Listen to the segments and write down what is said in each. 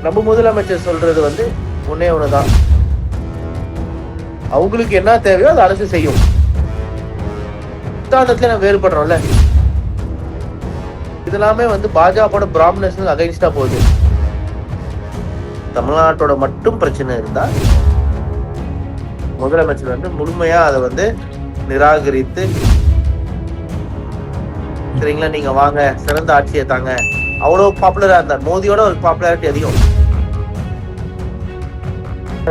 நம்ம முதலமைச்சர் சொல்றது வந்து ஒன்னே ஒண்ணுதான், அவங்களுக்கு என்ன தேவையோ அது அரசு செய்யும். சித்தாந்தத்துல நம்ம வேறுபடுறோம்ல. இதெல்லாமே வந்து பாஜக பிராமணஸ் அகைன்ஸ்டா போகுது. தமிழ்நாட்டோட மட்டும் பிரச்சனை இருந்தா முதலமைச்சர் வந்து முழுமையா அதை வந்து நிராகரித்து, சரிங்களா நீங்க வாங்க சிறந்த ஆட்சியை தாங்க. அவ்வளவு பாப்புலரா இருந்தார். மோடியோட ஒரு பாப்புலாரிட்டி அதிகம்.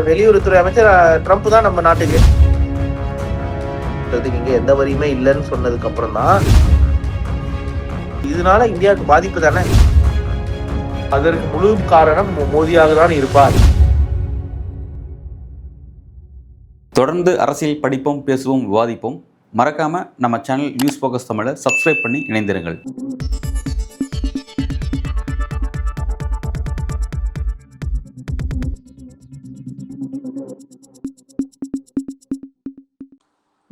வெளியுறவுத்துறை அமைச்சர் ட்ரம்ப் தான் நம்ம நாட்டுக்கு. இங்க எந்த வரியுமே இல்லைன்னு சொன்னதுக்கு அப்புறம் தான் இதனால இந்தியாவுக்கு பாதிப்பு தானே. அதற்கு முழு காரணம் மோடியாக தான் இருப்பார். தொடர்ந்து அரசியல் படிப்போம், பேசுவோம், விவாதிப்போம். மறக்காம நம்ம சேனல் நியூஸ் ஃபோக்கஸ் தமிழை சப்ஸ்கிரைப் பண்ணி இணைந்திருங்கள்.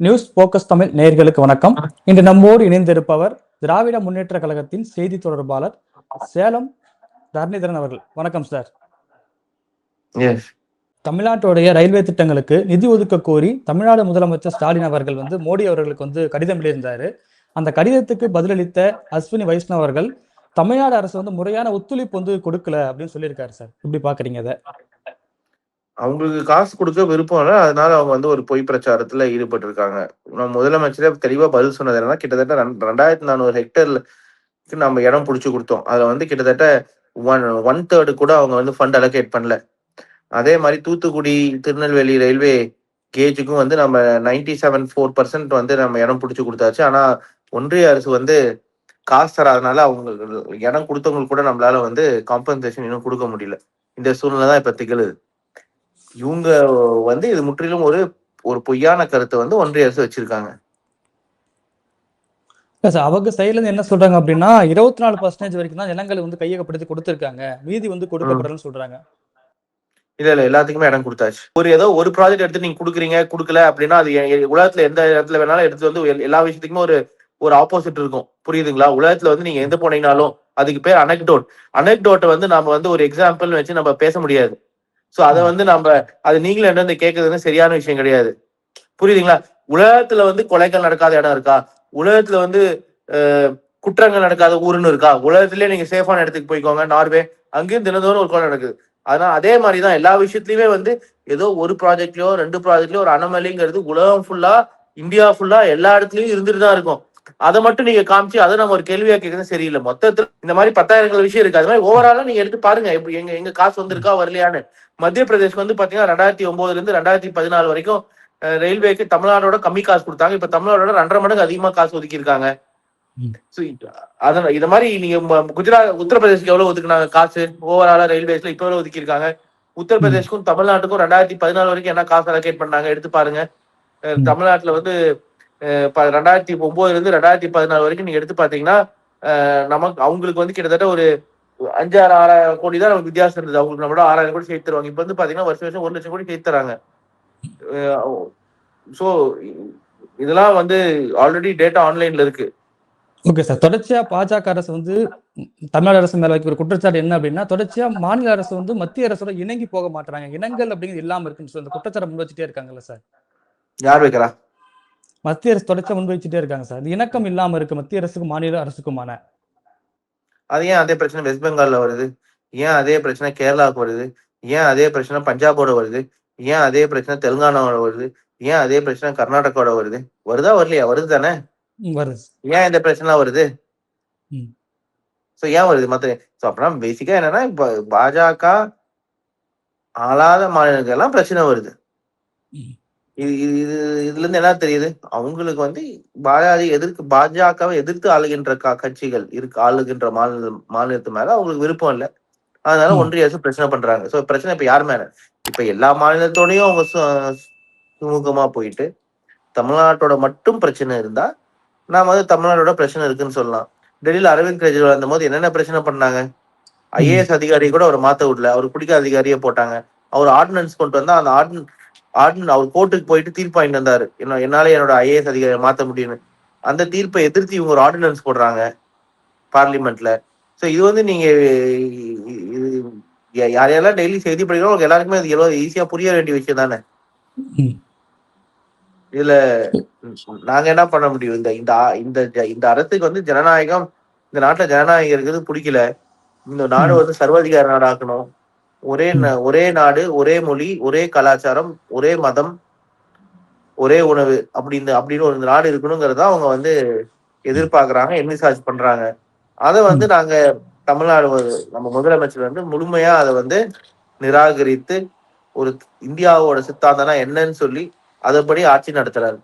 நியூஸ் ஃபோக்கஸ் தமிழ் நேயர்களுக்கு வணக்கம். இன்று நம்மோடு இணைந்திருப்பவர் திராவிட முன்னேற்ற கழகத்தின் செய்தி தொடர்பாளர் சேலம் தரணிதரன் அவர்கள். வணக்கம் சார். தமிழ்நாட்டுடைய ரயில்வே திட்டங்களுக்கு நிதி ஒதுக்க கோரி தமிழ்நாடு முதலமைச்சர் ஸ்டாலின் அவர்கள் வந்து மோடி அவர்களுக்கு வந்து கடிதம் எழுதியிருந்தாரு. அந்த கடிதத்துக்கு பதிலளித்த அஸ்வினி வைஷ்ணவ் அவர்கள் தமிழ்நாடு அரசு வந்து முறையான ஒத்துழைப்பு வந்து கொடுக்கல அப்படின்னு சொல்லியிருக்காரு சார். எப்படி பாக்குறீங்க அதை? அவங்களுக்கு காசு கொடுக்க விருப்பம் இல்லை, அதனால அவங்க வந்து ஒரு பொய் பிரச்சாரத்துல ஈடுபட்டு இருக்காங்க. நம்ம முதலமைச்சரே தெளிவா பதில் சொன்னது என்னன்னா, கிட்டத்தட்ட 2400 ஹெக்டர்ல நம்ம இடம் பிடிச்சி கொடுத்தோம். அதுல வந்து கிட்டத்தட்ட 1/3 கூட அவங்க வந்து ஃபண்ட் அலோகேட் பண்ணல. அதே மாதிரி தூத்துக்குடி திருநெல்வேலி ரயில்வே கேஜுக்கும் வந்து நம்ம 97.4% வந்து நம்ம இடம் பிடிச்சி கொடுத்தாச்சு. ஆனா ஒன்றிய அரசு வந்து காசு தராதனால அவங்க இடம் கொடுத்தவங்களுக்கு கூட நம்மளால வந்து காம்பன்சேஷன் இன்னும் கொடுக்க முடியல. இந்த சூழ்நிலை தான் இப்ப திகழுது. இவங்க வந்து இது முற்றிலும் ஒரு பொய்யான கருத்தை வந்து ஒன்றிய அரசு வச்சிருக்காங்க. அவங்க சைட்ல என்ன சொல்றாங்க அப்படின்னா 24% வரைக்கும் தான் நிலங்களை வந்து கையகப்படுத்தி கொடுத்திருக்காங்க, மீதி வந்து கொடுக்கப்படலன்னு சொல்றாங்க. இல்ல எல்லாத்துக்குமே இடம் கொடுத்தாச்சு. ஏதோ ஒரு ப்ராஜெக்ட் எடுத்து நீங்க குடுக்குறீங்க கொடுக்கல அப்படின்னா அது உலகத்துல எந்த இடத்துல வேணாலும் எடுத்து வந்து எல்லா விஷயத்துக்குமே ஒரு ஆப்போசிட் இருக்கும். புரியுதுங்களா? உலகத்துல வந்து நீங்க எந்த போனீங்கனாலும் அதுக்கு பேர் அனெக்டோட்டை வந்து நம்ம வந்து ஒரு எக்ஸாம்பிள் வச்சு நம்ம பேச முடியாது. சோ அதை வந்து நம்ம அது நீங்களும் என்ன கேட்கறதுன்னு சரியான விஷயம் கிடையாது. புரியுதுங்களா? உலகத்துல வந்து கொலைகள் நடக்காத இடம் இருக்கா? உலகத்துல வந்து குற்றங்கள் நடக்காத ஊருன்னு இருக்கா? உலகத்திலேயே நீங்க சேஃபான இடத்துக்கு போய்க்கோங்க, நார்வே, அங்கேயும் தினந்தோறும் ஒரு கொலை நடக்குது. அதனால அதே மாதிரிதான் எல்லா விஷயத்துலயுமே வந்து ஏதோ ஒரு ப்ராஜெக்ட்லயோ 2 ப்ராஜெக்ட்லயோ ஒரு அனமலிங்கிறது உலகம் ஃபுல்லா, இந்தியா ஃபுல்லா எல்லா இடத்துலயும் இருந்துட்டு தான் இருக்கும். அதை மட்டும் நீங்க காமிச்சு அதை நம்ம ஒரு கேள்வியா கேட்கறது சரியில்லை. மொத்தத்துல இந்த மாதிரி 10,000 விஷயம் இருக்கு. அது மாதிரி ஓவராலா நீங்க எடுத்து பாருங்க எங்க காசு வந்திருக்கா வரலையான்னு. மத்திய பிரதேஷ்க்கு வந்து பாத்தீங்கன்னா 2009 இருந்து 2014 வரைக்கும் ரயில்வேக்கு தமிழ்நாடோட கம்மி காசு கொடுத்தாங்க. இப்ப தமிழ்நாடோட 2.5 மடங்கு அதிகமா காசு ஒதுக்கி இருக்காங்க. இத மாதிரி நீங்க உத்தரப்பிரதேசுக்கு எவ்வளவு ஒதுக்குனாங்க காசு ஓவராலா ரயில்வேஸ்ல, இப்ப எவ்வளவு ஒதுக்கி இருக்காங்க? உத்தரப்பிரதேஷ்க்கும் தமிழ்நாட்டுக்கும் 2014 வரைக்கும் என்ன காசு அலோகேட் பண்ணாங்க எடுத்து பாருங்க. தமிழ்நாட்டுல வந்து 2009 இருந்து 2014 வரைக்கும் நீங்க எடுத்து பாத்தீங்கன்னா நமக்கு அவங்களுக்கு வந்து கிட்டத்தட்ட ஒரு 5,000-6,000 கோடி தான் நமக்கு வித்தியாசம் இருந்தது. அவங்களுக்கு நம்மளோட 6,000 கோடி சேர்த்து தருவாங்க. இப்ப வந்து பாத்தீங்கன்னா வருஷம் 1 லட்சம் கோடி சேர்த்து தராங்க. சோ இதெல்லாம் வந்து ஆல்ரெடி டேட்டா ஆன்லைன்ல இருக்கு. Okay sir. தொடர்ச்சியா பாஜக அரசு வந்து தமிழ்நாடு அரசு மேல வைக்கிற குற்றச்சாட்டு என்ன அப்படின்னா, தொடர்ச்சியா மாநில அரசு வந்து மத்திய அரசோட இணங்கி போக மாட்டாங்க, இனங்கள் அப்படிங்கிறது இல்லாம இருக்குன்னு சொல்லி குற்றச்சாட்டு முன் வச்சுட்டே இருக்காங்கல்ல சார்? யார் வைக்கிறா? மத்திய அரசு தொடர்ச்சியா முன் வச்சுட்டே இருக்காங்க சார். இணக்கம் இல்லாம இருக்கு மத்திய அரசுக்கும் மாநில அரசுக்குமான. அது ஏன் அதே பிரச்சனை வெஸ்ட் பெங்கால்ல வருது? ஏன் அதே பிரச்சனை கேரளாவுக்கு வருது? ஏன் அதே பிரச்சனை பஞ்சாபோட வருது? ஏன் அதே பிரச்சனை தெலுங்கானாவோட வருது? ஏன் அதே பிரச்சனை கர்நாடகாவோட வருது? வருதா வரலையா? வருது தானே. வருது. ஏன் இந்த பிரச்சனை வருது? ஏன் வருது? அப்படின்னா பேசிக்கா என்னன்னா இப்ப பாஜக ஆளாத மாநிலங்கள் எல்லாம் பிரச்சனை வருது. இதுல இருந்து என்ன தெரியுது? அவங்களுக்கு வந்து பாஜகவை எதிர்த்து ஆளுகின்ற கட்சிகள் இருக்கு, ஆளுகின்ற மாநிலத்து மேல அவங்களுக்கு விருப்பம் இல்லை. அதனால ஒன்றிய அரசு பிரச்சனை பண்றாங்க. சோ பிரச்சனை இப்ப யார் மேல? இப்ப எல்லா மாநிலத்தோடையும் அவங்க சுமூகமா போயிட்டு தமிழ்நாட்டோட மட்டும் பிரச்சனை இருந்தா நாம வந்து தமிழ்நாட்டோட பிரச்சனை இருக்குன்னு சொல்லலாம். டெல்லியில அரவிந்த் கெஜ்ரிவால் இருந்த போது என்னென்ன பிரச்சனை பண்ணாங்க? IAS அதிகாரி கூட அவர் மாத்த விடல, அவருக்கு பிடிக்காத அதிகாரியே போட்டாங்க. அவர் ஆர்டினன்ஸ் கொண்டு வந்தா அந்த அவர் கோர்ட்டுக்கு போயிட்டு தீர்ப்பு வாங்கிட்டு வந்தாரு, என்னால என்னோட IAS அதிகாரியை மாத்த முடியும்னு. அந்த தீர்ப்பை எதிர்த்து இவங்க ஒரு ஆர்டினன்ஸ் போடுறாங்க பார்லிமெண்ட்ல. சோ இது வந்து நீங்க யார் யாரெல்லாம் டெய்லி செய்தி படிக்கிறோம் அவங்க எல்லாருக்குமே அது எவ்வளவு ஈஸியா புரிய வேண்டிய விஷயம் தானே. ம். இதுல நாங்க என்ன பண்ண முடியும்? இந்த இந்த இந்த இந்த அரசுக்கு வந்து ஜனநாயகம், இந்த நாட்டுல ஜனநாயகம் இருக்கிறது பிடிக்கல. இந்த நாடு ம். வந்து சர்வாதிகார நாடாக்கணும். ம். ஒரே நாடு, ஒரே மொழி, ஒரே கலாச்சாரம், ஒரே மதம், ஒரே உணவு அப்படின்னு ஒரு நாடு இருக்கணுங்கிறத அவங்க வந்து எதிர்பார்க்கறாங்க, என்விசாஜ் பண்றாங்க. அத வந்து ம். நாங்க தமிழ்நாடு நம்ம முதலமைச்சர் வந்து முழுமையா அத வந்து நிராகரித்து, ஒரு இந்தியாவோட சித்தாந்தம்னா என்னன்னு சொல்லி அதன்படி ஆட்சி நடத்துறாரு.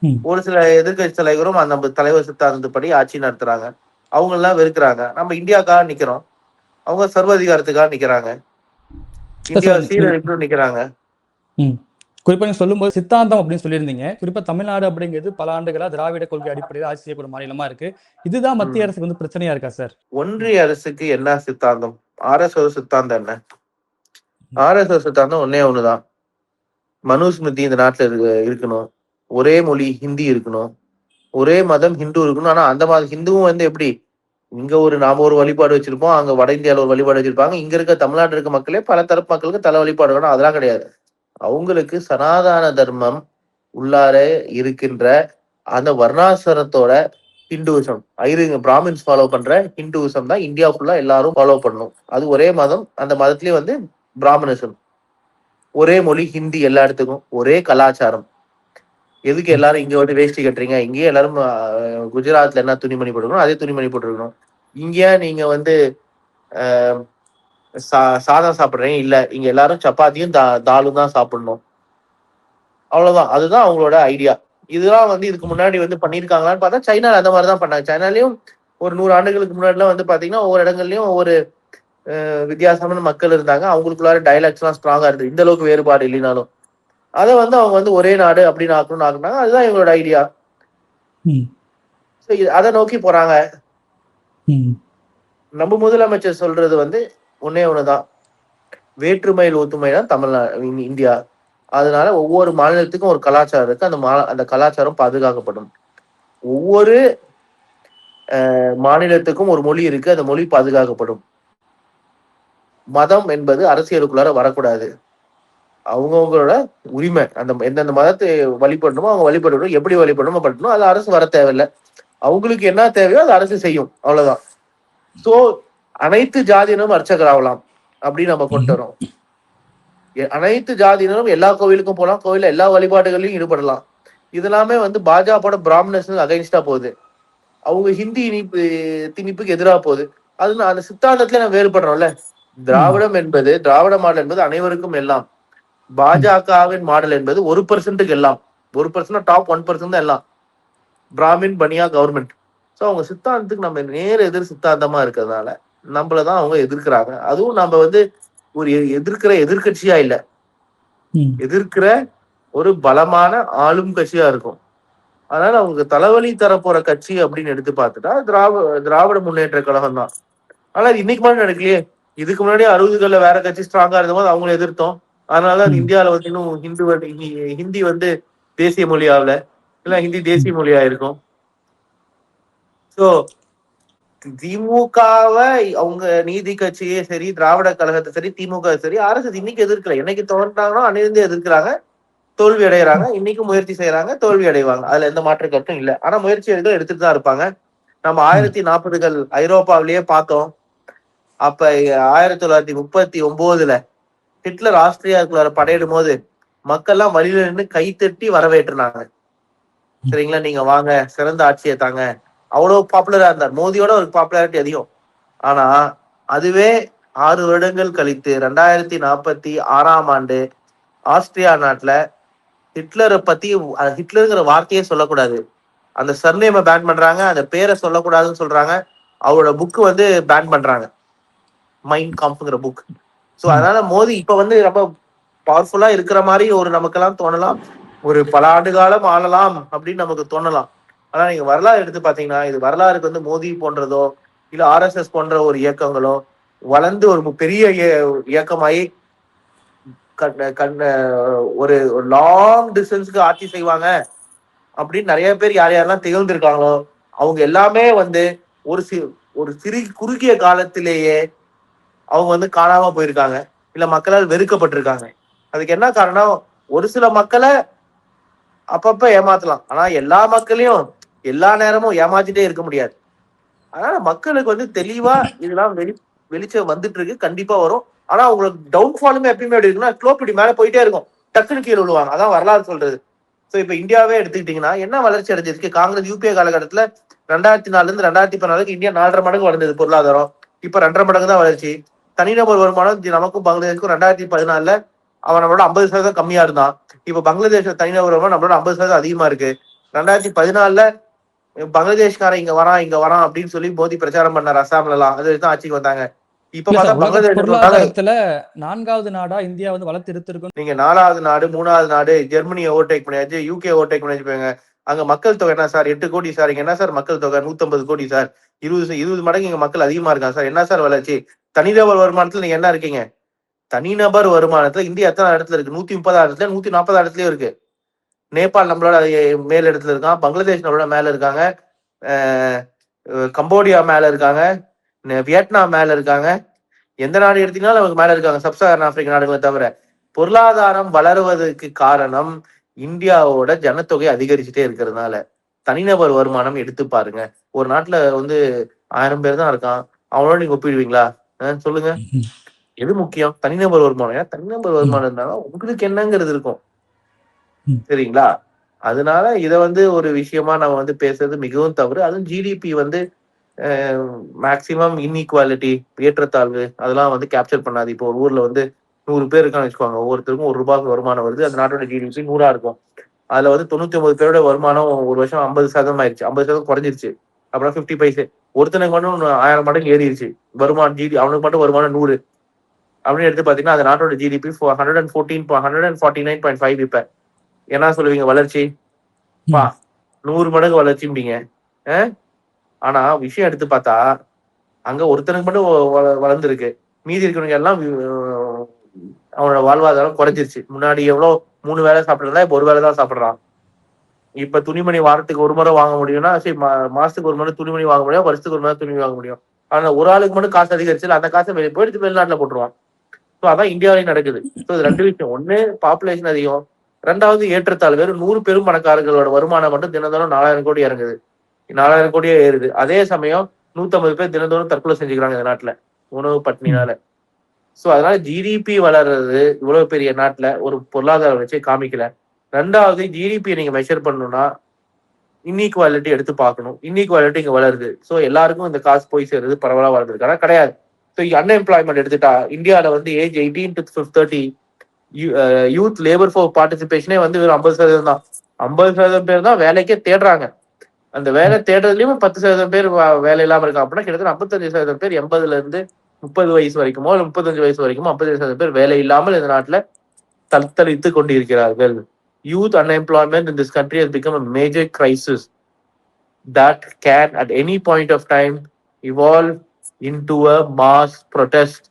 ம். ஒரு சில எதிர்க்கட்சி தலைவரும் அந்த நம்ம தலைவர் சித்தாந்தப்படி ஆட்சி நடத்துறாங்க. அவங்க எல்லாம் வெறுக்கிறாங்க. நம்ம இந்தியாக்காக நிக்கிறோம். அவங்க சர்வாதிகாரத்துக்காக நிக்கிறாங்க. இந்தியா சார் சீரழிப்புன்னு நிக்கிறாங்க. ம். குறிப்பா நீங்க சொல்லும்போது சித்தாந்தம் அப்படின்னு சொல்லியிருந்தீங்க. குறிப்பா தமிழ்நாடு அப்படிங்கிறது பல ஆண்டுகளா திராவிட கொள்கை அடிப்படையில் ஆட்சி செய்யக்கூடிய மாநிலமா இருக்கு. இதுதான் மத்திய ம். அரசுக்கு வந்து பிரச்சனையா இருக்கா சார்? ஒன்றிய அரசுக்கு என்ன சித்தாந்தம்? RSS சித்தாந்தம் என்ன? ம். RSS சித்தாந்தம் ஒன்னே ஒண்ணுதான். மனுஸ்மிருதி இந்த நாட்டுல இருக்கணும். ஒரே மொழி ஹிந்தி இருக்கணும். ஒரே மதம் ஹிந்து இருக்கணும். ஆனா அந்த ஹிந்துவும் வந்து எப்படி? நாம ஒரு வழிபாடு வச்சிருப்போம். அங்க வட இந்தியால ஒரு வழிபாடு வச்சிருப்பாங்க. இங்க இருக்க தமிழ்நாட்டுல இருக்க மக்களே பல தரப்பு மக்களுக்கு தல வழிபாடு வேணும். அதெல்லாம் கிடையாது. அவங்களுக்கு சனாதன தர்மம் உள்ளார இருக்கின்ற அந்த வர்ணாசிரமத்தோட ஹிந்துவிசம் பிராமின்ஸ் ஃபாலோ பண்ற ஹிந்துவிசம் தான் இந்தியா ஃபுல்லா எல்லாரும் ஃபாலோ பண்ணணும். அது ஒரே மதம். அந்த மதத்திலேயே வந்து பிராமணிசம். ஒரே மொழி ஹிந்தி, எல்லா இடத்துக்கும் ஒரே கலாச்சாரம். எதுக்கு எல்லாரும் இங்க வந்து வேஷ்டி கட்டுறீங்க? இங்கேயே எல்லாரும் குஜராத்ல என்ன துணிமணி போட்டுக்கணும் அதே துணிமணி போட்டுருக்கணும். இங்க நீங்க வந்து அஹ், சாதம் சாப்பிடுறீங்க, இல்ல இங்க எல்லாரும் சப்பாத்தியும் தாலும் தான் சாப்பிடணும். அவ்வளவுதான். அதுதான் அவங்களோட ஐடியா. இதுதான் வந்து இதுக்கு முன்னாடி வந்து பண்ணிருக்காங்களான்னு பார்த்தா சைனால அந்த மாதிரிதான் பண்ணாங்க. சைனாலயும் ஒரு 100 ஆண்டுகளுக்கு முன்னாடி எல்லாம் வந்து பாத்தீங்கன்னா ஒவ்வொரு இடங்கள்லயும் ஒவ்வொரு வித்தியாசமான மக்கள் இருந்தாங்க. அவங்களுக்குள்ளார டைலாக்ஸ் எல்லாம் ஸ்ட்ராங்கா இருந்தது. இந்த அளவுக்கு வேறுபாடு இல்லைனாலும் அதை வந்து அவங்க வந்து ஒரே நாடு அப்படின்னு ஆக்கணும்னு ஆக்குனாங்க. அதுதான் எங்களோட ஐடியா. ம். அதை நோக்கி போறாங்க. ம். நம்ம முதலமைச்சர் சொல்றது வந்து ஒன்னே ஒண்ணுதான். வேற்றுமையில் ஒத்துமை தான் இந்தியா. அதனால ஒவ்வொரு மாநிலத்துக்கும் ஒரு கலாச்சாரம் இருக்கு. அந்த கலாச்சாரம் பாதுகாக்கப்படும். ஒவ்வொரு மாநிலத்துக்கும் ஒரு மொழி இருக்கு. அந்த மொழி பாதுகாக்கப்படும். மதம் என்பது அரசியலுக்குள்ளார வரக்கூடாது. அவங்கவுங்களோட உரிமை. எந்தெந்த மதத்தை வழிபடணுமோ அவங்க வழிபடணும். எப்படி வழிபடணுமோ படணும். அது அரசு வர தேவையில்லை. அவங்களுக்கு என்ன தேவையோ அது அரசு செய்யும். அவ்வளவுதான். சோ அனைத்து ஜாதியினரும் அர்ச்சகர் ஆகலாம் அப்படின்னு நம்ம கொண்டு வரோம். அனைத்து ஜாதியினரும் எல்லா கோவிலுக்கும் போகலாம். கோவில்ல எல்லா வழிபாடுகளையும் ஈடுபடலாம். இதெல்லாமே வந்து பாஜகவோட பிராமணர்ஸ் அகைன்ஸ்டா போகுது. அவங்க ஹிந்தி திணிப்புக்கு எதிராக போகுது. அது அந்த சித்தாந்தத்துல நான் வேறுபடுறோம்ல. திராவிட மாடல் என்பது அனைவருக்கும் எல்லாம். பாஜகவின் மாடல் என்பது 1% எல்லாம். 1% டாப் 1% தான் எல்லாம். பிராமின் பனியா கவர்மெண்ட். சோ அவங்க சித்தாந்தத்துக்கு நம்ம நேர் எதிர் சித்தாந்தமா இருக்கிறதுனால நம்மளதான் அவங்க எதிர்க்கிறாங்க. அதுவும் நம்ம வந்து ஒரு எதிர்கட்சியா இல்ல, எதிர்க்கிற ஒரு பலமான ஆளும் கட்சியா இருக்கும். அதனால அவங்க தலைவலி தரப்போற கட்சி அப்படின்னு எடுத்து பார்த்துட்டா திராவிட முன்னேற்ற கழகம் தான். ஆனா இன்னைக்கு மட்டும் நடக்கலையே. இதுக்கு முன்னாடி 60கள்ல வேற கட்சி ஸ்ட்ராங்கா இருந்தபோது அவங்களை எதிர்த்தோம். அதனால இந்தியாவில வந்து இன்னும் ஹிந்தி வந்து தேசிய மொழியாவில இல்ல ஹிந்தி தேசிய மொழியா இருக்கும். சோ திமுகவை அவங்க நீதி கட்சியே சரி, திராவிட கழகத்தை சரி, திமுக சரி, அரசு இன்னைக்கு எதிர்க்கல. என்னைக்கு தோன்றாங்களோ அன்னையிலிருந்து எதிர்க்கிறாங்க. தோல்வி அடைகிறாங்க. இன்னைக்கும் முயற்சி செய்யறாங்க, தோல்வி அடைவாங்க. அதுல எந்த மாற்று கருத்தும் இல்ல. ஆனா முயற்சி எடுத்துட்டு தான் இருப்பாங்க. நம்ம 1940கள் ஐரோப்பாவிலேயே பார்த்தோம். அப்ப 1939ல ஹிட்லர் ஆஸ்திரியாவுக்குள்ள படையிடும் போது மக்கள் எல்லாம் வழியில நின்று கைத்தட்டி வரவேற்றுனாங்க. சரிங்களா, நீங்க வாங்க, சிறந்த ஆட்சியை தாங்க. அவ்வளவு பாப்புலரா இருந்தார். மோதியோட ஒரு பாப்புலாரிட்டி அதிகம். ஆனா அதுவே 6 வருடங்கள் கழித்து 2046ஆம் ஆண்டு ஆஸ்திரியா நாட்டுல ஹிட்லரை பத்தி ஹிட்லருங்கிற வார்த்தையே சொல்லக்கூடாது. அந்த சர்நேமை பேன் பண்றாங்க. அந்த பேரை சொல்லக்கூடாதுன்னு சொல்றாங்க. அவரோட புக் வந்து பேன் பண்றாங்க. Mind காம்ப்ங்கிற book. சோ அதனால மோடி இப்ப வந்து ரொம்ப பவர்ஃபுல்லா இருக்கிற மாதிரி நமக்கெல்லாம் தோணலாம். ஒரு பல ஆண்டு காலம் ஆளலாம் அப்படின்னு நமக்கு தோணலாம். ஆனா நீங்க வரலாறு எடுத்து பாத்தீங்கன்னா இது வரலாறுக்கு வந்து மோடி போன்றதோ இல்ல RSS போன்ற ஒரு இயக்கங்களோ வளர்ந்து ஒரு பெரிய இயக்கமாயி ஒரு லாங் டிஸ்டன்ஸ்க்கு ஆட்சி செய்வாங்க அப்படின்னு நிறைய பேர் யார் யாரெல்லாம் திகழ்ந்திருக்காங்களோ அவங்க எல்லாமே வந்து ஒரு குறுகிய காலத்திலேயே அவங்க வந்து காணாம போயிருக்காங்க, இல்ல மக்களால் வெறுக்கப்பட்டிருக்காங்க. அதுக்கு என்ன காரணம்? ஒரு சில மக்களை அப்பப்ப ஏமாத்தலாம், ஆனா எல்லா மக்களையும் எல்லா நேரமும் ஏமாத்திட்டே இருக்க முடியாது. அதனால மக்களுக்கு வந்து தெளிவா இதெல்லாம் வெளிச்சம் வந்துட்டு இருக்கு, கண்டிப்பா வரும். ஆனா உங்களுக்கு டவுன்ஃபாலுமே எப்பயுமே எப்படி இருக்குன்னா, ஸ்லோப் இப்படி மேல போயிட்டே இருக்கும், டக்குன்னு கீழே விழுவாங்க. அதான் வரலாறு சொல்றது. சோ இப்ப இந்தியாவே எடுத்துக்கிட்டீங்கன்னா என்ன வளர்ச்சி அடைஞ்சிருக்கு? காங்கிரஸ் யூபிஏ காலகட்டத்துல 2004 இருந்து 2014 இந்தியா 4.5 மடங்கு வளர்ந்தது பொருளாதாரம். இப்ப 2.5 மடங்கு தான் வளர்ச்சி. தனிநபர் வருமானம் நமக்கும் பங்களாதேஷுக்கும் 2014 அவன் நம்மளோட 50% கம்மியா இருந்தான். இப்ப பங்களாதேஷ் தனிநபர் வருமானம் நம்மளோட 50% அதிகமா இருக்கு. 2014 பங்களாதேஷ்காரன் இங்க வரான் அப்படின்னு சொல்லி மோடி பிரச்சாரம் பண்ணார் அசாம்ல எல்லாம். அது தான் ஆட்சிக்கு வந்தாங்க. இப்ப இல்ல பார்த்தா சார், உலக பங்களாதேஷ் சொல்றாங்க பொருளாதாரத்துல 4வது நாடா இந்தியா வந்து வளர்த்து எடுத்திருக்கும். நீங்க 4வது நாடு 3வது நாடு ஜெர்மனியை ஓவர்டேக் பண்ணியாச்சு, யூகே ஓவர்டேக் பண்ணியாச்சு. அங்க மக்கள் தொகை என்ன சார்? 8 கோடி சார். இங்க என்ன சார் மக்கள் தொகை? 150 கோடி சார். 20 மடங்கு இங்க மக்கள் அதிகமா இருக்காங்க சார். என்ன சார் வளர்ச்சி? தனிநபர் வருமானத்துல நீங்க என்ன இருக்கீங்க? தனிநபர் வருமானத்துல இந்தியா எத்தனை இடத்துல இருக்கு? 130 இடத்துல, 140 இடத்துலயும் இருக்கு. நேபாள் நம்மளோட மேல் இடத்துல இருக்கான், பங்களாதேஷ் நம்மளோட மேல இருக்காங்க, கம்போடியா மேல இருக்காங்க, வியட்நாம் மேல இருக்காங்க. எந்த நாடு எடுத்தீங்கன்னாலும் அவங்க மேல இருக்காங்க, சப்சாகரன் ஆப்பிரிக்க நாடுகளை தவிர. பொருளாதாரம் வளருவதற்கு காரணம் இந்தியாவோட ஜனத்தொகை அதிகரிச்சுட்டே இருக்கிறதுனால. தனிநபர் வருமானம் எடுத்து பாருங்க. ஒரு நாட்டுல வந்து 1000 பேர் தான் இருக்கான், அவனோட நீங்க ஒப்பிடுவீங்களா? சொல்லுங்க. எது முக்கியம்? தனிநபர் வருமானம். ஏன் தனிநபர் வருமானம் இருந்தாலும் உங்களுக்கு என்னங்கிறது இருக்கும், சரிங்களா? அதனால இத வந்து ஒரு விஷயமா நம்ம வந்து பேசுறது மிகவும் தவறு. அதுவும் ஜிடிபி வந்து மேக்சிமம் இன்இக்வாலிட்டி, ஏற்றத்தாழ்வு அதெல்லாம் வந்து கேப்சர் பண்ணாது. இப்போ ஒரு ஊர்ல வந்து 100 பேர் இருக்கான்னு வச்சுக்கோங்க, ஒவ்வொருத்தருக்கும் ₹1 வருமானம் வருது. அந்த நாட்டோட ஜிடிபி 100 இருக்கும். அதுல வந்து 99 பேரோட வருமானம் ஒரு வருஷம் 50% ஆயிடுச்சு, 50% குறைஞ்சிருச்சு. அப்புறம் 50 பைசே ஒருத்தனுக்கு மட்டும் 1000 மடங்கு ஏறிடுச்சு வருமானம். அவனுக்கு மட்டும் வருமானம் 100 அப்படின்னு எடுத்து பாத்தீங்கன்னா அந்த நாட்டோட ஜிடிபி 149.5 இப்ப. என்ன சொல்லுவீங்க வளர்ச்சி? 100 மடங்கு வளர்ச்சிம்பீங்க. ஆனா விஷயம் எடுத்து பார்த்தா அங்க ஒருத்தனுக்கு மட்டும் வளர்ந்துருக்கு, மீதி இருக்கிறவங்க எல்லாம் அவனோட வாழ்வாதாரம் குறைஞ்சிருச்சு. முன்னாடி எவ்வளவு 3 வேளை சாப்பிடுறதா இப்ப 1 வேளை தான் சாப்பிடுறான். இப்ப துணிமணி வாரத்துக்கு 1 முறை வாங்க முடியும்னா சரி, மாசத்துக்கு 1 முறை துணிமணி வாங்க முடியும், வருஷத்துக்கு 1 முறை துணி வாங்க முடியும். ஆனா ஒரு ஆளுக்கு மட்டும் காசு அதிகரிச்சு அந்த காசை போயிடுச்சு வெளிநாட்டுல போட்டுருவான். ஸோ அதான் இந்தியாவிலையும் நடக்குது. ஸோ இது 2 விஷயம். ஒண்ணு பாப்புலேஷன் அதிகம், 2வது ஏற்றத்தாழ்வு. 100 பெரும் பணக்காரர்களோட வருமானம் மட்டும் தினந்தோறும் 4000 கோடி இறங்குது, 4000 கோடியே ஏறுது. அதே சமயம் 150 பேர் தினந்தோறும் தற்கொலை செஞ்சுக்கிறாங்க இந்த நாட்டுல உணவு பட்டினினால. சோ அதனால ஜிடிபி வளர்றது இவ்வளவு பெரிய நாட்டுல ஒரு பொருளாதார வளர்ச்சியை காமிக்கல. 2வது ஜிடிபி நீங்க மெஷர் பண்ணணும்னா இன்இக்வாலிட்டி எடுத்து பார்க்கணும். இன்இக்வாலிட்டி இங்க வளருது. சோ எல்லாருக்கும் இந்த காசு போய் சேருது, பரவலா வளர்ந்துருக்கானா கிடையாது. ஸோ அன்எம்ப்ளாய்மெண்ட் எடுத்துட்டா இந்தியாவில வந்து age 18 to 30 youth labour force பார்ட்டிசிபேஷனே வந்து வெறும் 50% தான். 50% பேர் தான் வேலைக்கே தேடுறாங்க. அந்த வேலை தேடுறதுலயும் 10% பேர் வேலை இல்லாம இருக்காங்க. அப்படின்னா கிட்டத்தட்ட 55% பேர் 80ல இருந்து 30 வயசு வரைக்குமோ 35 வயசு வரைக்கும் 55% பேர் வேலை இல்லாமல் இந்த நாட்டுல தத்தளித்துக் கொண்டிருக்கிறார்கள். Youth unemployment in this country has become a major crisis that can at any point of time evolve into a mass protest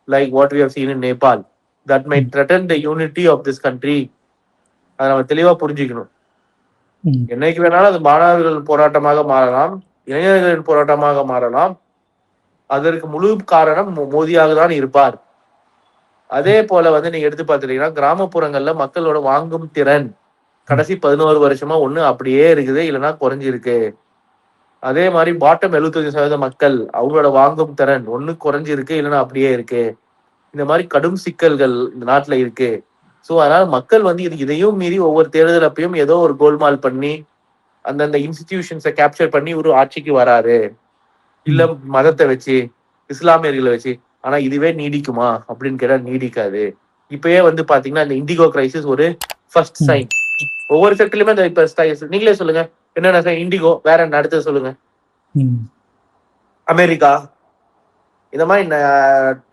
like what we have seen in Nepal that may threaten the unity of this country. அதை நம்ம தெளிவா புரிஞ்சுக்கணும். என்னைக்கு வேணாலும் அது மாணவர்கள் போராட்டமாக மாறலாம், இளைஞர்களின் போராட்டமாக மாறலாம். அதற்கு முழு காரணம் மோதியாக தான் இருப்பார். அதே போல வந்து நீங்க எடுத்து பார்த்துட்டீங்கன்னா கிராமப்புறங்கள்ல மக்களோட வாங்கும் திறன் கடைசி 11 வருஷமா ஒண்ணு அப்படியே இருக்குது, இல்லைன்னா குறைஞ்சிருக்கு. அதே மாதிரி பாட்டம் 75% மக்கள் அவங்களோட வாங்கும் திறன் ஒண்ணு குறைஞ்சிருக்கு, இல்லைன்னா அப்படியே இருக்கு. இந்த மாதிரி கடும் சிக்கல்கள் இந்த நாட்டுல இருக்கு. சோ அதனால மக்கள் வந்து இதையும் மீறி ஒவ்வொரு தேர்தல் அப்பயும் ஏதோ ஒரு கோல்மால் பண்ணி அந்தந்த இன்ஸ்டிடியூஷன்ஸை கேப்சர் பண்ணி ஒரு ஆட்சிக்கு வராரு, இல்ல மதத்தை வச்சு இஸ்லாமியர்களை வச்சு. ஆனா இதுவே நீடிக்குமா அப்படின்னு கேட்டா நீடிக்காது. இப்பயே வந்து பாத்தீங்கன்னா இந்த இண்டிகோ கிரைசிஸ் ஒரு ஃபர்ஸ்ட் சைன். ஒவ்வொரு செக்டர்லயுமே இப்ப நீங்களே சொல்லுங்க என்னென்ன இண்டிகோ, வேற என்ன அடுத்தது சொல்லுங்க. அமெரிக்கா இந்த மாதிரி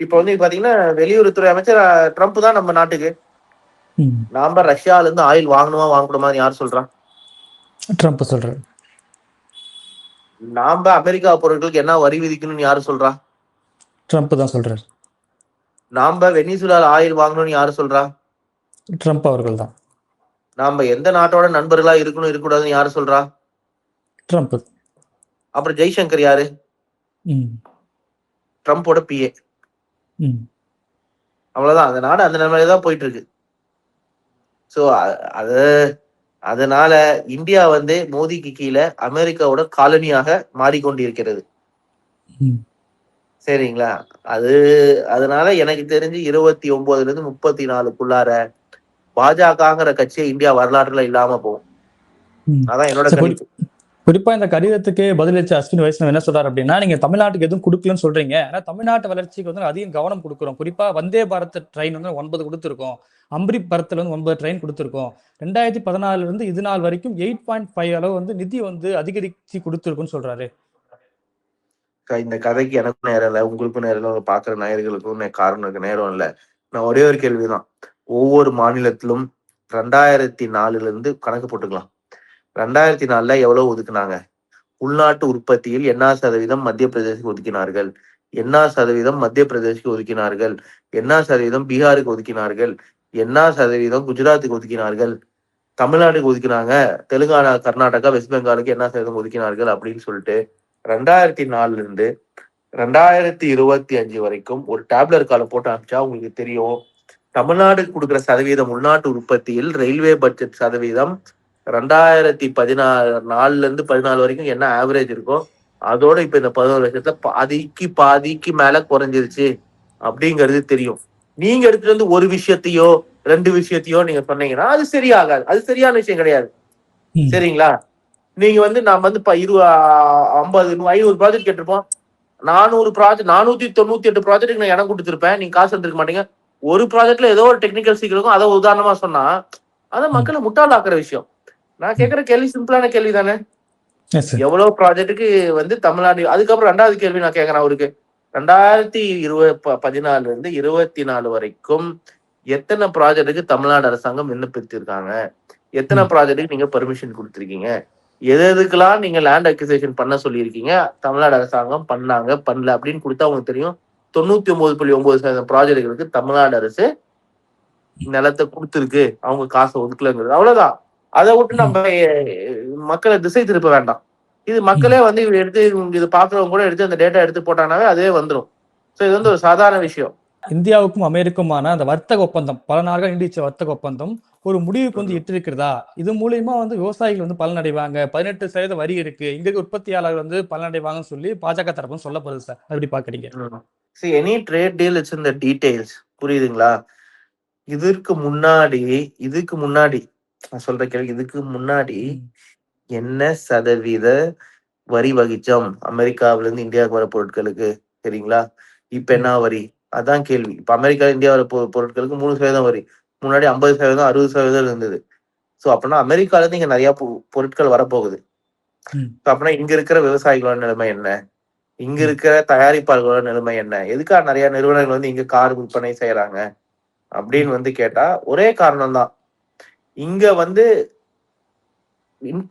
இப்ப வந்து பாத்தீங்கன்னா வெளியுறவுத்துறை அமைச்சர் ட்ரம்ப் தான் நம்ம நாட்டுக்கு. நாம ரஷ்யால இருந்து ஆயில் வாங்கணுமா வாங்கணுமா யார் சொல்றா? ட்ரம்ப் சொல்றாரு. நாம அமெரிக்கா பொருட்களுக்கு என்ன வரி விதிக்கணும்னு யாரு சொல்றா? ட்ரம்ப் தான் சொல்றாரு. நாம வெனிசுலால ஆயில் வாங்கணும்னு யாரு சொல்றா? ட்ரம்ப் அவர்கள் தான். நாம எந்த நாட்டோட நண்பர்களா இருக்கணும் இருக்கக்கூடாதுன்னு யாரு சொல்றா? ட்ரம்ப். அப்புறம் ஜெய்சங்கர் யாரு? ட்ரம்போட பிஏ. ம். அவ்வளவுதான். அந்த நாடு அந்த நிலைமையில போயிட்டு இருக்கு. சோ அது அதனால இந்தியா வந்து மோடிக்கு கீழே அமெரிக்காவோட காலனியாக மாறிக்கொண்டிருக்கிறது. ம். சரிங்களா? அது அதனால எனக்கு தெரிஞ்சு 29ல இருந்து 34க்குள்ளார பாஜகங்கிற கட்சியே இந்தியா வரலாற்றுல இல்லாம போகும். ம். அதான் என்னோட சரி, கணிப்பு. குறிப்பா இந்த கடிதத்துக்கு பதிலளிச்ச அஸ்வினி வைஷ்ணவ் என்ன சொல்றாரு அப்படின்னா, நீங்க தமிழ்நாட்டுக்கு எதுவும் குடுக்கலன்னு சொல்றீங்க. ஆனா தமிழ்நாட்டு வளர்ச்சிக்கு வந்து அதிகம் கவனம் குடுக்குறோம். குறிப்பா வந்தே பாரத் ட்ரெயின் வந்து 9 குடுத்திருக்கோம். அம்ரித் பாரத்ல வந்து 9 ட்ரெயின் குடுத்திருக்கோம். 2014 இருந்து இது நாள் வரைக்கும் 8.5 அளவு வந்து நிதி வந்து அதிகரிச்சு குடுத்திருக்கும்னு சொல்றாரு. இந்த கதைக்கு எனக்கும் நேரம் இல்ல. உங்களுக்கும் நேரம் இல்ல. பாக்குற நேயர்களுக்கும் காரணம் இருக்கு. நேரம் இல்ல. நான் ஒரே ஒரு கேள்விதான். ஒவ்வொரு மாநிலத்திலும் 2004ல இருந்து கணக்கு போட்டுக்கலாம். 2004ல எவ்வளவு ஒதுக்குனாங்க? உள்நாட்டு உற்பத்தியில் என்ன சதவீதம் மத்திய பிரதேசுக்கு ஒதுக்கினார்கள்? என்ன சதவீதம் மத்திய பிரதேசுக்கு ஒதுக்கினார்கள்? என்ன சதவீதம் பீகாருக்கு ஒதுக்கினார்கள்? என்ன சதவீதம் குஜராத்துக்கு ஒதுக்கினார்கள்? தமிழ்நாட்டுக்கு ஒதுக்கினாங்க. தெலுங்கானா, கர்நாடகா, வெஸ்ட் பெங்காலுக்கு என்ன சதவீதம் ஒதுக்கினார்கள் அப்படின்னு சொல்லிட்டு 2004ல இருந்து 2025 வரைக்கும் ஒரு டேப்லர் காலம் போட்டு அனுப்பிச்சா உங்களுக்கு தெரியும். தமிழ்நாடு கொடுக்குற சதவீதம் உள்நாட்டு உற்பத்தியில் ரயில்வே பட்ஜெட் சதவீதம் 2014ல இருந்து 14 வரைக்கும் என்ன ஆவரேஜ் இருக்கோ அதோட இப்ப இந்த 11 வருஷத்துல பாதிக்கு மேல குறைஞ்சிருச்சு அப்படிங்கிறது தெரியும். நீங்க எடுத்துட்டு வந்து ஒரு விஷயத்தையோ 2 விஷயத்தையோ நீங்க சொன்னீங்கன்னா அது சரியாகாது. அது சரியான விஷயம் கிடையாது. ம். சரிங்களா? நீங்க வந்து நான் வந்து 50 500 ப்ராஜெக்ட் கேட்டிருப்போம். 498 ப்ராஜெக்ட்டுக்கு நான் இடம் கொடுத்திருப்பேன். நீங்க காசு எடுத்துக்க மாட்டீங்க. ஒரு ப்ராஜெக்ட்ல ஏதோ ஒரு டெக்னிக்கல் சீக்கிரம் இருக்கும். அதை உதாரணமா சொன்னா அத ம். மக்களை முட்டாளாக்குற விஷயம். நான் கேட்கிற கேள்வி சிம்பிளான கேள்வி தானே. Yes sir. எவ்வளவு ப்ராஜெக்ட்டுக்கு வந்து தமிழ்நாடு அதுக்கப்புறம் 2வது கேள்வி நான் கேட்கிறேன் அவருக்கு. 2014 இருந்து 24 வரைக்கும் எத்தனை ப்ராஜெக்ட்டுக்கு தமிழ்நாடு அரசாங்கம் விண்ணப்பித்திருக்காங்க? எத்தனை ம். ப்ராஜெக்ட்டுக்கு நீங்க பெர்மிஷன் கொடுத்திருக்கீங்க? எதுக்கெல்லாம் நீங்க லேண்ட் அக்விசிஷன் பண்ண சொல்லியிருக்கீங்க? தமிழ்நாடு அரசாங்கம் பண்ணாங்க, பண்ணல அப்படின்னு கொடுத்தா உங்களுக்கு தெரியும். 99.9% ப்ராஜெக்ட்களுக்கு தமிழ்நாடு அரசு நிலத்தை கொடுத்திருக்கு. அவங்க காசை ஒதுக்கலங்கிறது. அவ்வளவுதான். அதை விட்டு ம். நம்ம மக்களை திசை திருப்ப வேண்டாம். இது மக்களே ம். வந்து எடுத்து இது பாக்குறவங்க கூட எடுத்து அந்த டேட்டா எடுத்து போட்டாங்கன்னாவே அதுவே வந்துடும். சோ இது வந்து ஒரு சாதாரண விஷயம். இந்தியாவுக்கும் அமெரிக்குமான அந்த வர்த்தக ஒப்பந்தம், பல நாட்கள் நீடிச்ச வர்த்தக ஒப்பந்தம் ஒரு முடிவுக்கு வந்து எட்டிருக்கிறதா? இது மூலியமா வந்து விவசாயிகள் வந்து பலனடைவாங்க. 18% வரி இருக்கு. இங்க இருக்க உற்பத்தியாளர்கள் வந்து பலனடைவாங்கன்னு சொல்லி பாஜக தரப்புன்னு சொல்லப்படுது சார். அது எப்படி பாக்குறீங்க? Any trade deal it's in the details. புரியுதுங்களா? இதுக்கு முன்னாடி நான் சொல்ற கேள்வி, இதுக்கு முன்னாடி ம். என்ன சதவீத வரி வகிச்சோம் அமெரிக்காவில இருந்து இந்தியாவுக்கு வர பொருட்களுக்கு? சரிங்களா? இப்ப என்ன ம். வரி? அதான் கேள்வி. இப்ப அமெரிக்கா இந்தியா வர பொருட்களுக்கு 3% வரி. முன்னாடி 50%, 60% இருந்தது. சோ அப்படின்னா அமெரிக்கால இருந்து இங்க நிறைய பொருட்கள் வரப்போகுது. ம். அப்படின்னா இங்க இருக்கிற விவசாயிகளோட நிலைமை என்ன? இங்க ம். இருக்கிற தயாரிப்பாளர்களோட நிலைமை என்ன? எதுக்காக நிறைய நிறுவனங்கள் வந்து இங்க கார் விற்பனை செய்யறாங்க ம். அப்படின்னு வந்து கேட்டா ஒரே காரணம் தான். இங்க வந்து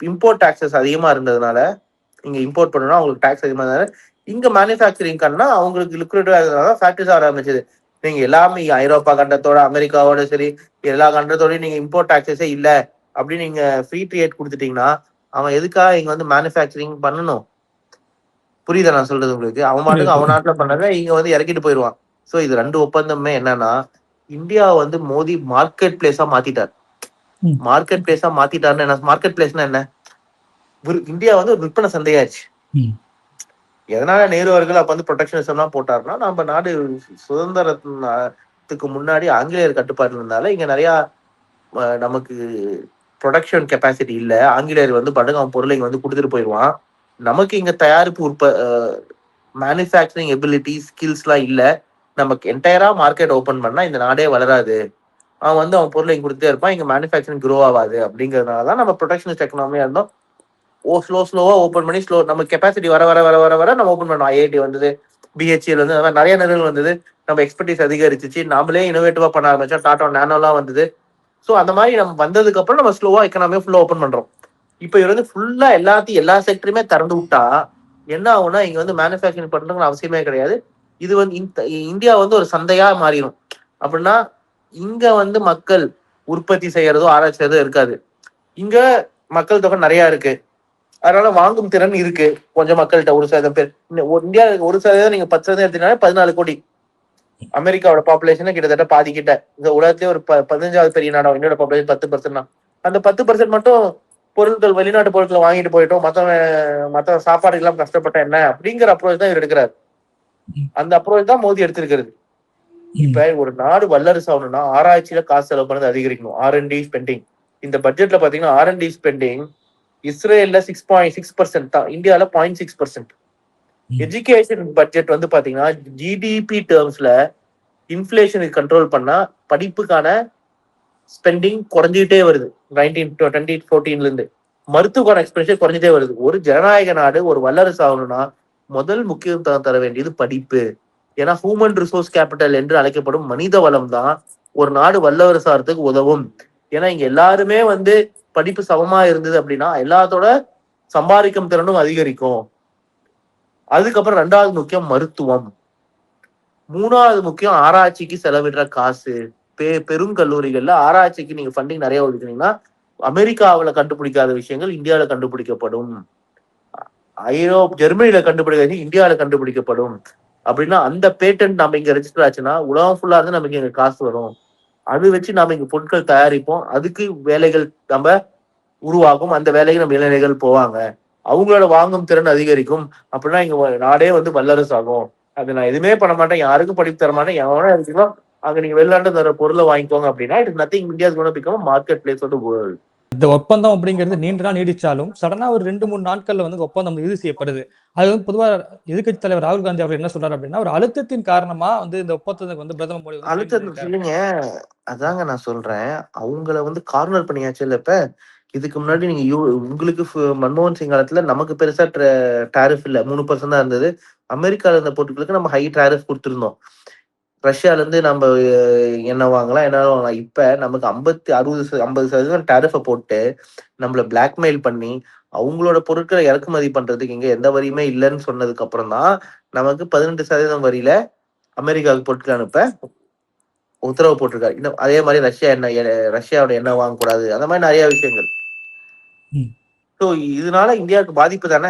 இம்போர்ட் டாக்ஸஸ் அதிகமா இருந்ததுனால, இங்க இம்போர்ட் பண்ணணும்னா அவங்களுக்கு டாக்ஸ் அதிகமா இருந்ததுனால, இங்க மேனுஃபேக்சரிங் பண்ணா அவங்களுக்கு லிக்விடிட்டி ஆகிறதுனால ஃபேக்டரிஸ் வர ஆரம்பிச்சது. நீங்க எல்லாமே ஐரோப்பா கண்டத்தோட, அமெரிக்காவோட சரி, எல்லா கண்டத்தோடயும் நீங்க இம்போர்ட் டாக்ஸஸே இல்ல அப்படின்னு நீங்க ஃப்ரீ ட்ரேட் கொடுத்துட்டீங்கன்னா, அவன் எதுக்காக இங்க வந்து மேனுஃபேக்சரிங் பண்ணணும்? புரியுதா நான் சொல்றது உங்களுக்கு? அவன் பாட்டுக்கு புரியுது. அவன் நாட்டுல பண்ணத இங்க வந்து இறக்கிட்டு போயிடுவான். சோ இது 2 ஒப்பந்தமே என்னன்னா, இந்தியா வந்து மோடி மார்க்கெட் பிளேஸா மாத்திட்டார். ம். மார்க்கெட் பிளேஸா மாத்திட்டாருன்னா என்ன? மார்க்கெட் பிளேஸ்னா என்ன? இந்தியா வந்து ஒரு விற்பனை சந்தையாச்சு. ம். எதனால நேரு அவர்கள் அப்ப வந்து ப்ரொடெக்ஷனிசம் எல்லாம் போட்டாருன்னா, நம்ம நாடு சுதந்திரத்துக்கு முன்னாடி ஆங்கிலேயர் கட்டுப்பாட்டுல இருந்தால இங்க நிறைய நமக்கு ப்ரொடக்ஷன் கெப்பாசிட்டி இல்ல. ஆங்கிலேயர் வந்து பாட்டுக்கு அவன் பொருளை இங்க வந்து கொடுத்துட்டு போயிடுவான். நமக்கு இங்க தயாரிப்பு மேனுஃபேக்சரிங் எபிலிட்டி ஸ்கில்ஸ்லாம் இல்ல. நமக்கு என்டையரா மார்க்கெட் ஓபன் பண்ணா இந்த நாடே வளராது. அவன் வந்து அவன் பொருளை இங்க கொடுத்துட்டே இருப்பான். இங்க மேனுஃபேக்சரிங் க்ரோ ஆகாது அப்படிங்கிறதுனால தான் நம்ம ப்ரொடெக்ஷனிஸ்ட் எக்கனாமியா இருந்தோம். ஸ்லோவா ஓபன் பண்ணி நம்ம கெப்பாசிட்டி வர நம்ம ஓபன் பண்ணோம். ஐஐடி வந்தது, பிஹெச்எல் வந்து, அந்த மாதிரி நிறைய நிறுவனம் வந்தது. நம்ம எக்ஸ்பர்டீஸ் அதிகரிச்சிச்சு. நாமளே இனோவேட்டிவா பண்ண ஆரம்பிச்சோம். டாடா நானோலாம் வந்தது. சோ அந்த மாதிரி நம்ம வந்ததுக்கு அப்புறம் நம்ம ஸ்லோவா எக்கனாமியா ஃபுல்லா ஓபன் பண்றோம். இப்ப இவர் வந்து ஃபுல்லா எல்லா செக்டருமே திறந்து விட்டா என்ன ஆகும்னா, இங்க வந்து மேனுஃபேக்சரிங் பண்றதுக்கு அவசியமே கிடையாது. இது வந்து இந்தியா வந்து ஒரு சந்தையா மாறிடும். அப்படின்னா இங்க வந்து மக்கள் உற்பத்தி செய்யறதோ ஆராய்ச்சி செய்யறதோ இருக்காது. இங்க மக்கள் தொகை நிறைய இருக்கு. அதனால வாங்கும் திறன் இருக்கு. கொஞ்சம் மக்கள்கிட்ட 1% பேர். இந்தியா 1% நீங்க 10% எடுத்தீங்கன்னா 14 கோடி. அமெரிக்காவோட பாப்புலேஷன் கிட்டத்தட்ட பாதி கிட்ட. இந்த உலகத்திலே ஒரு 15வது பெரிய நாடா, இன்னோட பாப்புலேஷன் 10% தான். அந்த 10% மட்டும் பொருட்கள், வெளிநாட்டு பொருட்களை வாங்கிட்டு போயிட்டோம், மத்த சாப்பாடுக்கு எல்லாம் கஷ்டப்பட்ட என்ன அப்படிங்கிற அப்ரோச் தான் இவர் எடுக்கிறாரு. அந்த அப்ரோச் தான் மோடி எடுத்திருக்கிறது. இப்ப ஒரு நாடு வல்லரசு ஆகணும்னா ஆராய்ச்சியில காசு செலவு பண்ணது அதிகரிக்கணும். R&D spending. இந்த பட்ஜெட்ல பாத்தீங்கன்னா R&D ஸ்பெண்டிங் இஸ்ரேல்ல 6.6% தான், இந்தியால 0.6%. எஜுகேஷன் பட்ஜெட் வந்து பாத்தீங்கன்னா ஜிடிபி டேர்ம்ஸ்ல இன்ஃபிளேஷனுக்கு கண்ட்ரோல் பண்ணா படிப்புக்கான ஸ்பெண்டிங் குறைஞ்சிட்டே வருது 2014 இருந்து. மருத்துவக்கான எக்ஸ்பென்ஷன் குறைஞ்சிட்டே வருது. ஒரு ஜனநாயக நாடு ஒரு வல்லரசு ஆகணும்னா முதல் முக்கியத்துவம் தர வேண்டியது படிப்பு. ஏன்னா ஹியூமன் ரிசோர்ஸ் கேபிட்டல் என்று அழைக்கப்படும் மனித வளம் தான் ஒரு நாடு வல்லரசு ஆகிறதுக்கு உதவும். ஏன்னா இங்க எல்லாருமே வந்து படிப்பு சமமா இருந்தது அப்படின்னா எல்லாத்தோட சம்பாதிக்கும் திறனும் அதிகரிக்கும். அதுக்கப்புறம் 2வது முக்கியம் மருத்துவம். 3வது முக்கியம் ஆராய்ச்சிக்கு செலவிடுற காசு. பெருங்கல்லூரிகள்ல ஆராய்ச்சிக்கு நீங்க ஃபண்டிங் நிறைய ஒதுக்குனீங்கன்னா அமெரிக்காவுல கண்டுபிடிக்காத விஷயங்கள் இந்தியாவில கண்டுபிடிக்கப்படும். ஜெர்மனியில கண்டுபிடிக்காது இந்தியாவில கண்டுபிடிக்கப்படும். அப்படின்னா அந்த பேட்டன்ட் நம்ம இங்க ரெஜிஸ்டர் ஆச்சுன்னா உலகம் ஃபுல்லா இருந்து நமக்கு இங்க காசு வரும். அது வச்சு நாம இங்க பொருட்கள் தயாரிப்போம். அதுக்கு வேலைகள் நம்ம உருவாகும். அந்த வேலைக்கு நம்ம இளைஞர்கள் போவாங்க. அவங்களோட வாங்கும் திறன் அதிகரிக்கும். அப்படின்னா இங்க நாடே வந்து வல்லரசு ஆகும். அது நான் எதுவுமே பண்ண மாட்டேன், யாருக்கும் படிப்பு தர மாட்டேன், எவனா இருக்குதோ அங்க நீங்க வெளிநாட்டு தர பொருளை வாங்கிக்கோங்க அப்படின்னா it is nothing India is gonna become marketplace of the world. இந்த ஒப்பந்தம் அப்படிங்கிறது நீண்ட நாள் நீடிச்சாலும் சடனா ஒரு 2-3 நாட்கள்ல வந்து ஒப்பந்தம் இறுதி செய்யப்படுது. அது வந்து பொதுவாக எதிர்க்கட்சி தலைவர் ராகுல் காந்தி அவர்கள் என்ன சொல்றாரு அப்படின்னா, ஒரு அழுத்தத்தின் காரணமா வந்து இந்த ஒப்பந்தத்துக்கு வந்து பிரதமர் மோடி வந்து அழுத்தம் இல்லைங்க, அதாங்க நான் சொல்றேன். அவங்கள வந்து கார்னர் பண்ணியாச்சு இல்ல இப்ப. இதுக்கு முன்னாடி நீங்க உங்களுக்கு மன்மோகன் சிங் காலத்துல நமக்கு பெருசா டாரிஃப் இல்ல, 3% தான் இருந்தது. அமெரிக்கால இருந்த பொருட்களுக்கு நம்ம ஹை டாரிஃப் கொடுத்திருந்தோம். ரஷ்யால இருந்து நம்ம எண்ணெய் வாங்கலாம், என்ன வாங்கலாம். இப்ப நமக்கு 50% டாரிஃப போட்டு நம்மள பிளாக்மெயில் பண்ணி அவங்களோட பொருட்களை இறக்குமதி பண்றதுக்கு இங்க எந்த வரியுமே இல்லைன்னு சொன்னதுக்கு அப்புறம் தான் நமக்கு 18% வரியில அமெரிக்காவுக்கு பொருட்கள் அனுப்ப உத்தரவு போட்டிருக்காரு. இன்னும் அதே மாதிரி ரஷ்யாவோட எண்ணெய் வாங்கக்கூடாது, அந்த மாதிரி நிறைய விஷயங்கள். ஸோ இதனால இந்தியாவுக்கு பாதிப்பு தானே.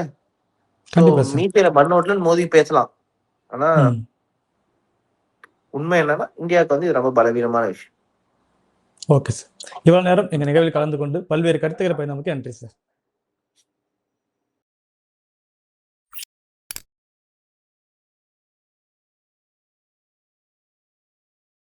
ஸோ மீசையில மண்ணோட்டலன்னு மோதி பேசலாம், ஆனா உண்மை என்னன்னா இந்தியாவுக்கு வந்து இது ரொம்ப பலவீனமான விஷயம். ஓகே சார், இவ்வளவு நேரம் எங்க நிகழ்வில் கலந்து கொண்டு பல்வேறு கருத்துக்களை பயந்தமைக்கு நன்றி சார்.